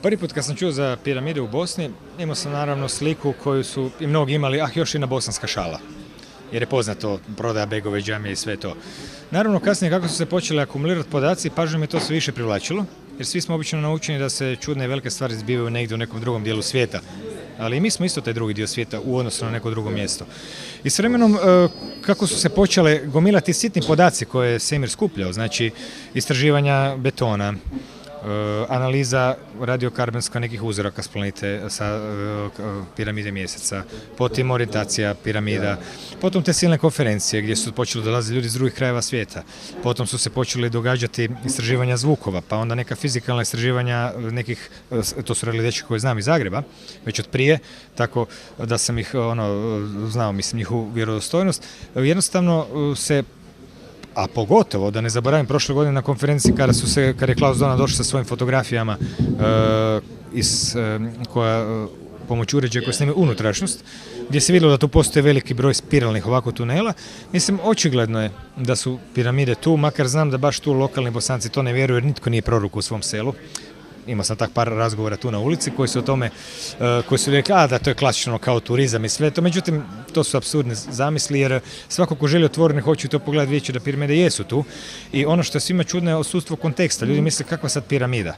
Prvi put kad sam čuo za piramide u Bosni, imao sam naravno sliku koju su i mnogi imali, još jedna bosanska šala. Jer je poznato prodaja begove džamije i sve to. Naravno, kasnije kako su se počeli akumulirati podaci, pažnju mi to sve više privlačilo, jer svi smo obično naučeni da se čudne i velike stvari zbivaju negdje u nekom drugom dijelu svijeta. Ali i mi smo isto taj drugi dio svijeta u odnosu na neko drugo mjesto. I s vremenom, kako su se počele gomilati sitni podaci koje je svemir skupljao, znači istraživanja betona, analiza radiokarbonska nekih uzoraka s planete sa piramide mjeseca, potom orijentacija piramida, potom te silne konferencije gdje su počeli dolaziti ljudi iz drugih krajeva svijeta, potom su se počeli događati istraživanja zvukova, pa onda neka fizikalna istraživanja nekih, to su radili dečki koje znam iz Zagreba, već od prije, tako da sam ih znao, mislim, njihovu vjerodostojnost. Jednostavno se, a pogotovo, da ne zaboravim, prošle godine na konferenciji kada je Klaus Dona došao sa svojim fotografijama koja pomoću uređaja koji snime unutrašnjost, gdje se vidjelo da tu postoji veliki broj spiralnih ovako tunela. Mislim, očigledno je da su piramide tu, makar znam da baš tu lokalni Bosanci to ne vjeruju jer nitko nije prorok u svom selu. Imao sam tak par razgovora tu na ulici koji su o tome, koji su rekli da to je klasično kao turizam i sve to, međutim to su apsurdne zamisli jer svako ko želi otvorene hoće to pogledati vidjet će da piramide jesu tu i ono što je svima čudno je odsustvo konteksta. Ljudi misle kakva sad piramida,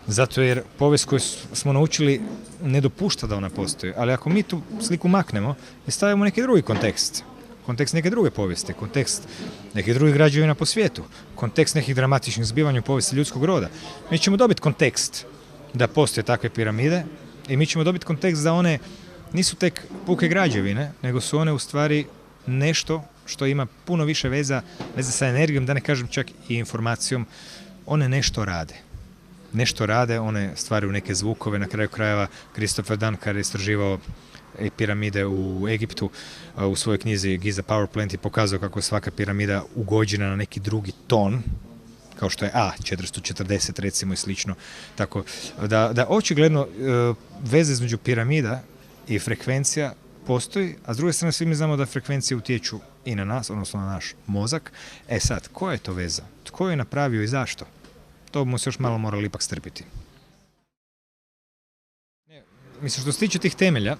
zato jer povijest koju smo naučili ne dopušta da ona postoji, ali ako mi tu sliku maknemo i stavimo neki drugi kontekst neke druge povijesti, kontekst nekih drugih građevina po svijetu, kontekst nekih dramatičnih zbivanja u povijesti ljudskog roda. Mi ćemo dobiti kontekst da postoje takve piramide i mi ćemo dobiti kontekst da one nisu tek puke građevine, nego su one u stvari nešto što ima puno više veze sa energijom, da ne kažem čak i informacijom. One nešto rade. Nešto rade, one stvaraju neke zvukove, na kraju krajeva Christopher Dunn kad je istraživao piramide u Egiptu u svojoj knjizi Giza Power Plant je pokazao kako je svaka piramida ugođena na neki drugi ton, kao što je A440 recimo i slično. Tako da očigledno veze između piramida i frekvencija postoji, a s druge strane svi mi znamo da frekvencije utječu i na nas, odnosno na naš mozak. Sad, koja je to veza? Tko je napravio i zašto? To bomo se još malo morali ipak strpiti. Mislim, što se tiče tih temelja,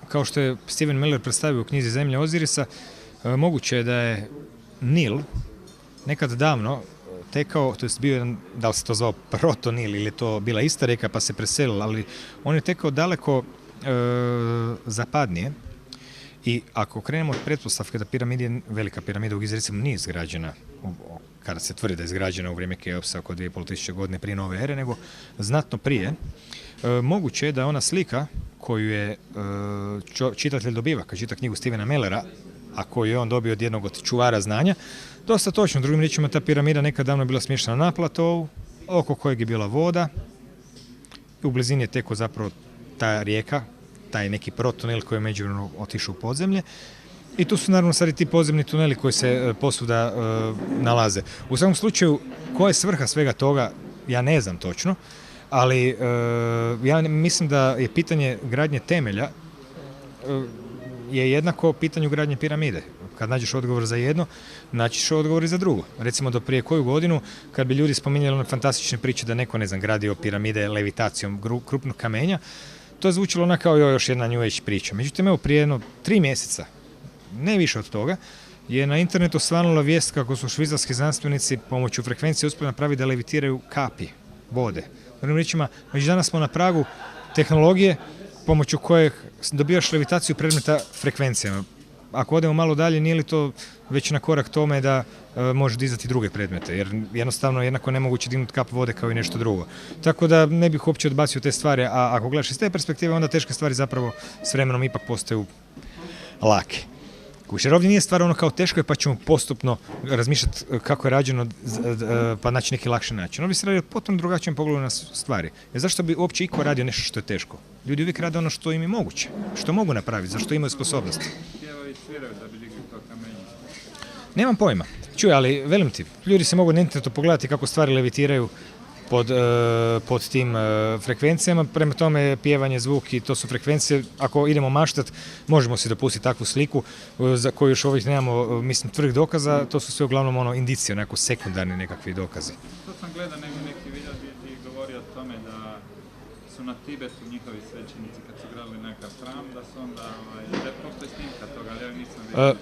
kao što je Steven Miller predstavio u knjizi Zemlja Ozirisa, moguće je da je Nil nekad davno tekao, to je bio jedan, da li se to zvao proto-Nil ili je to bila ista rijeka pa se preselila, ali on je tekao daleko zapadnije i ako krenemo od pretpostavke da velika piramida u Gizi recimo nije izgrađena, kada se tvrdi da je izgrađena u vrijeme Keopsa oko 2500 godine prije nove ere, nego znatno prije, moguće je da ona slika koju je čitatelj dobiva kad čita knjigu Stevena Mellera, a koju je on dobio od jednog od čuvara znanja, dosta točno. Drugim riječima, ta piramida nekad davno bila smještena na platovu, oko kojeg je bila voda i u blizini je teko zapravo ta rijeka, taj neki protunel koji je međuvremeno otišao u podzemlje. I tu su naravno sad i ti podzemni tuneli koji se posvuda nalaze. U svakom slučaju, koja je svrha svega toga, ja ne znam točno, ali ja mislim da je pitanje gradnje temelja je jednako pitanju gradnje piramide. Kad nađeš odgovor za jedno, naćiš odgovor i za drugo. Recimo do prije koju godinu, kad bi ljudi spominjali one fantastične priče da neko, gradio piramide levitacijom krupnog kamenja, to je zvučilo ona kao još jedna New Age priča. Međutim, evo prije 3 mjeseca, ne više od toga, je na internetu svanula vijest kako su švicarski znanstvenici pomoću frekvencije uspjeli napraviti da levitiraju kapi vode. Drugim riječima, već danas smo na pragu tehnologije pomoću kojeg dobivaš levitaciju predmeta frekvencijama. Ako odemo malo dalje, nije li to već na korak tome da može dizati druge predmete, jer jednostavno jednako nemoguće dignuti kap vode kao i nešto drugo. Tako da ne bih uopće odbacio te stvari, a ako gledaš iz te perspektive, onda teške stvari zapravo s vremenom ipak postaju lake. Jer ovdje nije stvar ono kao teško je pa ćemo postupno razmišljati kako je rađeno pa naći neki lakši način. Ovdje se radi o potpuno drugačijem pogledu na stvari. Jer zašto bi uopće iko radio nešto što je teško? Ljudi uvijek rade ono što im je moguće, što mogu napraviti, za što imaju sposobnosti. Nemam pojma. Čuj, ali velim ti, ljudi se mogu na internetu pogledati kako stvari levitiraju pod tim frekvencijama, prema tome pjevanje, zvuk i to su frekvencije. Ako idemo maštat, možemo si dopustiti takvu sliku za koju još ovih nemamo, mislim, tvrdih dokaza, to su sve uglavnom indicije, onako sekundarni nekakvi dokazi. To sam gledao neki video gdje ti govori o tome da su na Tibetu njihovi svećenici kad su gradili nekakav hram, da su onda, da postoji snimka toga, ali ja nisam vidio.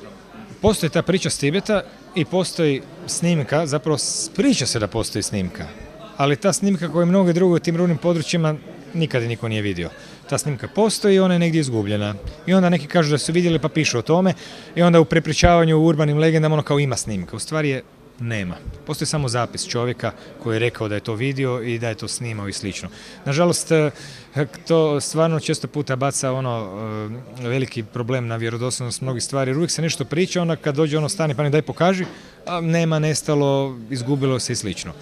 Postoji ta priča s Tibeta i postoji snimka, zapravo priča se da postoji snimka, ali ta snimka koja je mnoge druge u tim rurnim područjima nikada niko nije vidio. Ta snimka postoji i ona je negdje izgubljena. I onda neki kažu da su vidjeli pa pišu o tome i onda u prepričavanju u urbanim legendama ono kao ima snimka. U stvari je nema. Postoji samo zapis čovjeka koji je rekao da je to vidio i da je to snimao i slično. Nažalost, to stvarno često puta baca veliki problem na vjerodostojnost mnogih stvari. Jer uvijek se nešto priča, onda kad dođe stani pa ne daj pokaži, a nema, nestalo, izgubilo se i slično.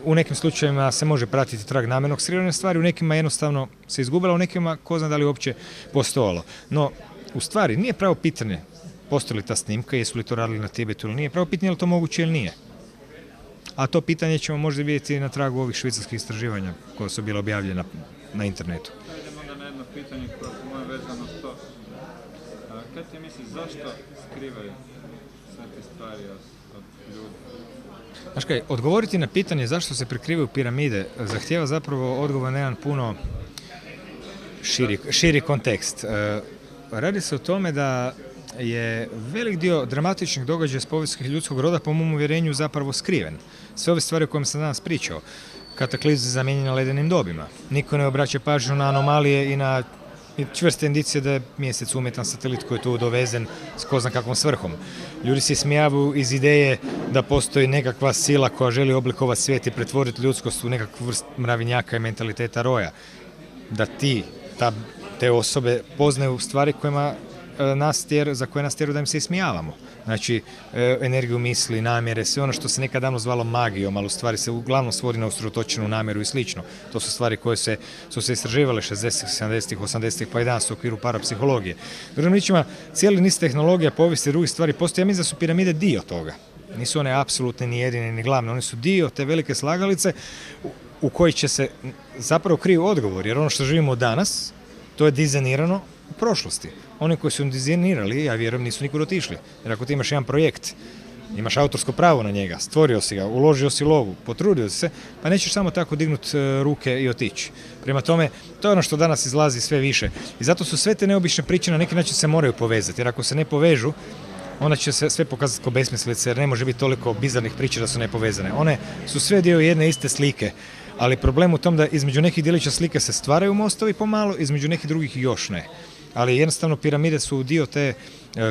U nekim slučajevima se može pratiti trag namjernog skrivanja stvari, u nekima jednostavno se izgubila, u nekima ko zna da li uopće postojalo. No, u stvari, nije pravo pitanje postoji li ta snimka, jesu li to radili na Tibetu ili nije, pravo pitanje je li to moguće ili nije. A to pitanje ćemo možda vidjeti na tragu ovih švicarskih istraživanja koja su bila objavljena na internetu. Idemo onda na jedno pitanje koje je moje vezano s to. Kad ti misliš zašto skrivaju sve te stvari od ljudi? Znaš kaj, odgovoriti na pitanje zašto se prikrivaju piramide zahtijeva zapravo odgovor na jedan puno širi kontekst. Radi se o tome da je velik dio dramatičnih događaja s povijesti ljudskog roda po mom uvjerenju zapravo skriven. Sve ove stvari o kojima sam danas pričao, kataklizme zamijenjene ledenim dobima, niko ne obraća pažnju na anomalije i na čvrste indicije da je mjesec umjetan satelit koji je tu dovezen s ko zna kakvom svrhom. Ljudi se smijavaju iz ideje da postoji nekakva sila koja želi oblikovati svijet i pretvoriti ljudskost u nekakvu vrst mravinjaka i mentaliteta roja. Da te osobe poznaju stvari za koje nas tjeru da im se ismijavamo. Znači, energiju misli, namjere, sve ono što se nekad davno zvalo magijom, ali u stvari se uglavnom svodi na usredotočenu namjeru i slično. To su stvari koje su se istraživale 60-ih, 70-ih, 80-ih, pa i danas u okviru parapsihologije. Drugim riječima, cijeli niz tehnologija, povijesti i drugih stvari postoje. Ja mislim da su piramide dio toga. Nisu one apsolutne, ni jedine, ni glavne. One su dio te velike slagalice u koji će se zapravo kriju odgovor. Jer ono što živimo danas, to je dizajnirano u prošlosti. Oni koji su dizajnirali, ja vjerujem, nisu nikud otišli. Jer ako ti imaš jedan projekt, imaš autorsko pravo na njega, stvorio si ga, uložio si lovu, potrudio si se, pa nećeš samo tako dignuti ruke i otići. Prema tome, to je ono što danas izlazi sve više. I zato su sve te neobične priče na neki način se moraju povezati. Jer ako se ne povežu, onda će se sve pokazati kao besmislice, jer ne može biti toliko bizarnih priča da su nepovezane. One su sve dio jedne iste slike. Ali problem u tom da između nekih djelića slike se stvaraju mostovi pomalo, između nekih drugih još ne. Ali jednostavno piramide su dio te,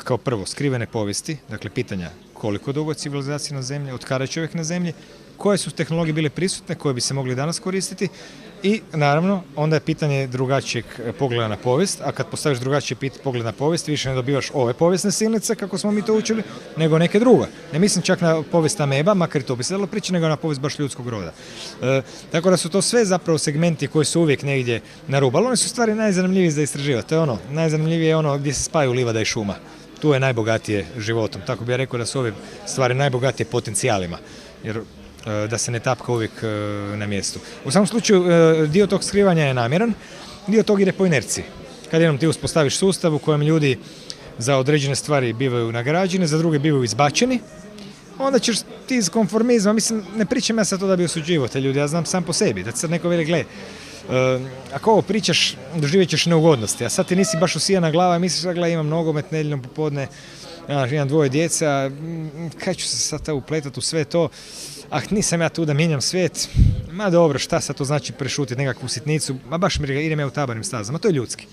kao prvo, skrivene povijesti, dakle pitanja koliko dugo civilizacija na zemlji, od kada je čovjek na zemlji, koje su tehnologije bile prisutne, koje bi se mogli danas koristiti i naravno onda je pitanje drugačijeg pogleda na povijest, a kad postaviš drugačiji pogled na povijest, više ne dobivaš ove povijesne silnice, kako smo mi to učili, nego neke druge. Ne mislim čak na povijest ameba, makar i to bi se dalo prići, nego na povijest baš ljudskog roda. Tako da su to sve zapravo segmenti koji su uvijek negdje na rubu, ali oni su stvari najzanimljiviji za istraživati. To je najzanimljivije je ono gdje se spaju livada i šuma. Tu je najbogatije životom. Tako bih ja rekao da su ove stvari najbogatije potencijalima. Jer da se ne tapka uvijek na mjestu. U samom slučaju, dio tog skrivanja je namjeran, dio tog ide po inerciji. Kad jednom ti uspostaviš sustav u kojem ljudi za određene stvari bivaju nagrađeni, za druge bivaju izbačeni, onda ćeš ti iz konformizma, mislim, ne pričam ja sad to da bi osuđivao te ljudi, ja znam sam po sebi, da ti sad neko veli, gle, ako ovo pričaš, doživjet ćeš neugodnosti, a sad ti nisi baš usijana glava i misliš da imam nogomet nedjeljom popodne, imam dvoje djeca, kaj ću se sad upletati u sve to, nisam ja tu da mijenjam svijet, ma dobro, šta sad to znači prešutiti nekakvu sitnicu, ma baš mi idem ja u tabanim stazama, to je ljudski.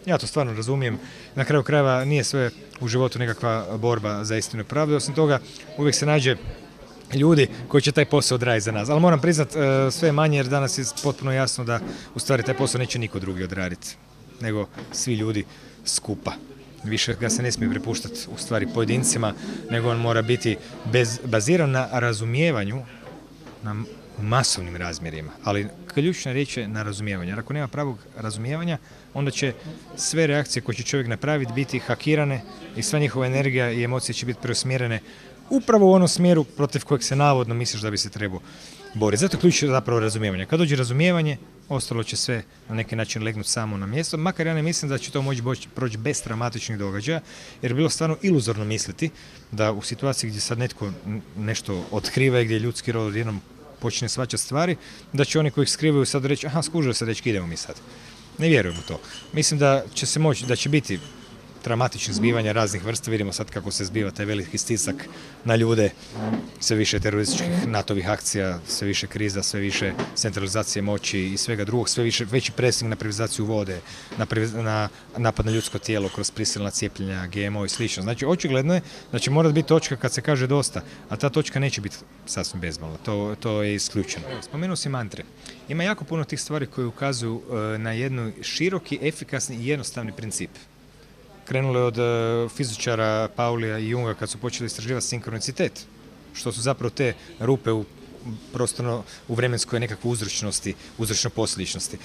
Ja to stvarno razumijem, na kraju krajeva nije sve u životu nekakva borba za istinu i pravdu, osim toga uvijek se nađe ljudi koji će taj posao odraditi za nas. Ali moram priznat sve manje jer danas je potpuno jasno da u stvari taj posao neće niko drugi odraditi, nego svi ljudi skupa. Više ga se ne smije prepuštati u stvari pojedincima, nego on mora biti baziran na razumijevanju, na masovnim razmjerima. Ali ključna riječ je na razumijevanju. Jer ako nema pravog razumijevanja, onda će sve reakcije koje će čovjek napraviti biti hakirane i sva njihova energija i emocije će biti preusmjerene upravo u onom smjeru protiv kojeg se navodno misliš da bi se trebao boriti. Zato ključ je zapravo razumijevanje. Kad dođe razumijevanje, ostalo će sve na neki način legnuti samo na mjesto, makar ja ne mislim da će to moći proći bez traumatičnih događaja, jer je bilo stvarno iluzorno misliti da u situaciji gdje sad netko nešto otkriva i gdje je ljudski rod jednom počne shvaćati stvari, da će oni koji ih skrivaju sad reći, aha, skužili se, dečki, idemo mi sad. Ne vjerujem u to. Mislim da će se moći, da će biti dramatičnih zbivanja raznih vrsta. Vidimo sad kako se zbiva taj veliki stisak na ljude, sve više terorističkih NATO-vih akcija, sve više kriza, sve više centralizacije moći i svega drugog, sve veći presing na privatizaciju vode, na napad na ljudsko tijelo kroz prisilna cijepljenja, GMO i slično. Znači, očigledno je da će morati biti točka kad se kaže dosta, a ta točka neće biti sasvim bezbolna. To je isključeno. Spomenuo si mantre. Ima jako puno tih stvari koje ukazuju na jednu široki, efikasni i jednostavni princip. Krenule od fizičara Paulija i Junga kad su počeli istraživati sinkronicitet, što su zapravo te rupe u prostorno u vremenskoj nekakvoj uzročnosti, uzročno-posljedičnosti.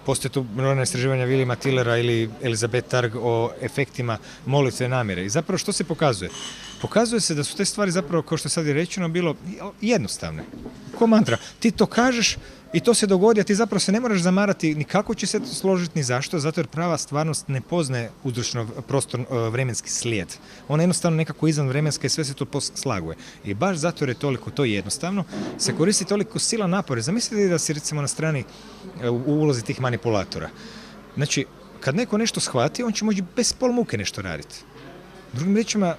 Postoje tu brojna istraživanja Williama Tillera ili Elizabeth Targ o efektima molitve namjere. I zapravo što se pokazuje? Pokazuje se da su te stvari zapravo, kao što sad je rečeno, bilo jednostavne. Ko mantra. Ti to kažeš i to se dogodi, a ti zapravo se ne moraš zamarati ni kako će se to složiti, ni zašto, zato jer prava stvarnost ne poznaje uzročno vremenski slijed. Ona je jednostavno nekako izvanvremenska i sve se to slaguje. I baš zato jer je toliko to jednostavno, se koristi toliko sila napore. Zamislite da si recimo na strani u ulozi tih manipulatora. Znači, kad neko nešto shvati, on će moći bez pol muke nešto raditi. Drugim riječima,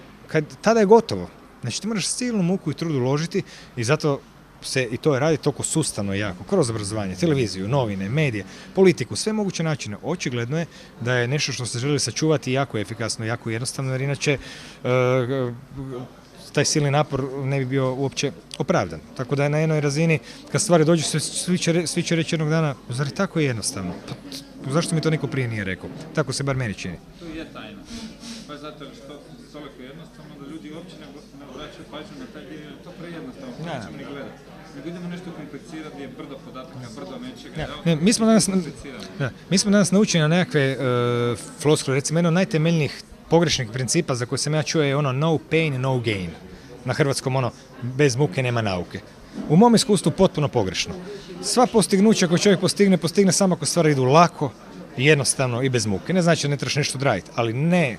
tada je gotovo. Znači, ti moraš silnu muku i trud uložiti i zato se i to je radi toliko sustavno i jako, kroz obrazovanje, televiziju, novine, medije, politiku, sve moguće načine. Očigledno je da je nešto što se želi sačuvati jako efikasno, jako jednostavno, jer inače taj silni napor ne bi bio uopće opravdan. Tako da je na jednoj razini, kad stvari dođu, svi će reći jednog dana, zar je tako jednostavno? Pa, zašto mi to niko prije nije rekao? Tako se bar meni čini. To je tajna. Pa zato što je toliko jednostavno da ljudi uopće ne obraćaju pažnju na taj dio, jer je to prejednostavno, nećemo ni gledati. Nego idemo nešto komplicirati, je brdo podataka, brdo nečega. Mi smo danas naučeni na nekakve floskule, recimo jedno od najtemeljnijih pogrešnih principa za koje sam ja čuo je ono no pain, no gain. Na hrvatskom ono bez muke nema nauke. U mom iskustvu potpuno pogrešno. Sva postignuća koje čovjek postigne samo ako stvari idu lako, jednostavno i bez muke. Ne znači da ne trebaš nešto odraditi, ali ne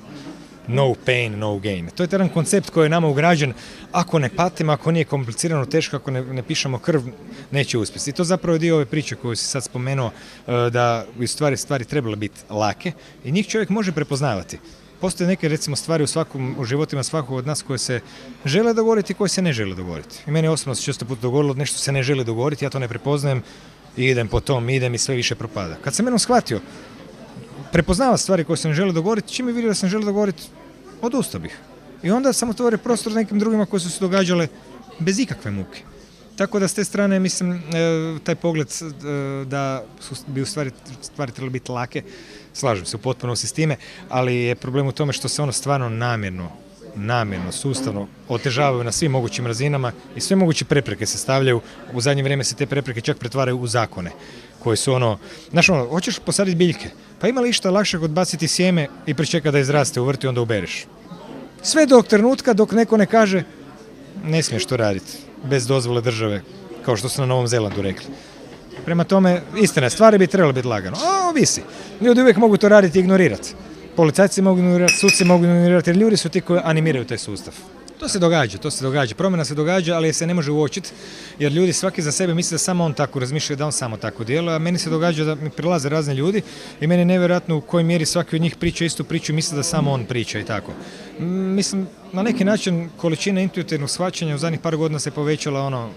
no pain, no gain. To je jedan koncept koji je nama ugrađen. Ako ne patimo, ako nije komplicirano, teško, ako ne pišemo krv, neće uspjeti. I to zapravo je dio ove priče koju si sad spomenuo, da u stvari trebale biti lake i njih čovjek može prepoznavati. Postoje neke, recimo, stvari u životima svakog od nas koje se žele dogovoriti i koje se ne žele dogovoriti. I meni osobno se često puta dogodilo da nešto se ne želi dogovoriti, ja to ne prepoznajem i idem po tom, idem i sve više propada. Kad sam jednom shvatio, prepoznava stvari koje se ne žele dogovoriti, čim je vidio da se ne žele dogovoriti, odustao bih. I onda sam otvorio prostor nekim drugima koji su se događale bez ikakve muke. Tako da s te strane, mislim, taj pogled da bi u stvari trebali biti lake, slažem se u potpunosti s time, ali je problem u tome što se ono stvarno namjerno, sustavno otežavaju na svim mogućim razinama i sve moguće prepreke se stavljaju. U zadnje vrijeme se te prepreke čak pretvaraju u zakone koji su hoćeš posaditi biljke, pa ima li išta lakšeg odbaciti sjeme i pričekati da izraste u vrtu i onda ubereš. Sve do trenutka dok neko ne kaže ne smiješ to raditi bez dozvole države, kao što su na Novom Zelandu rekli. Prema tome, istina, stvari bi trebalo biti lagano. Ovisi. Ljudi uvijek mogu to raditi i ignorirati. Policajci mogu ignorirati, suci mogu ignorirati, jer ljudi su ti koji animiraju taj sustav. To se događa. Promjena se događa, ali se ne može uočiti, jer ljudi svaki za sebe misle da samo on tako razmišlja, da on samo tako djeluje, a meni se događa da mi prilaze razni ljudi i meni je nevjerojatno u kojoj mjeri svaki od njih priča istu priču i misle da samo on priča i tako. Mislim, na neki način količina intuitivnog shvaćanja u zadnjih par godina se povećala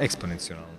eksponencijalno.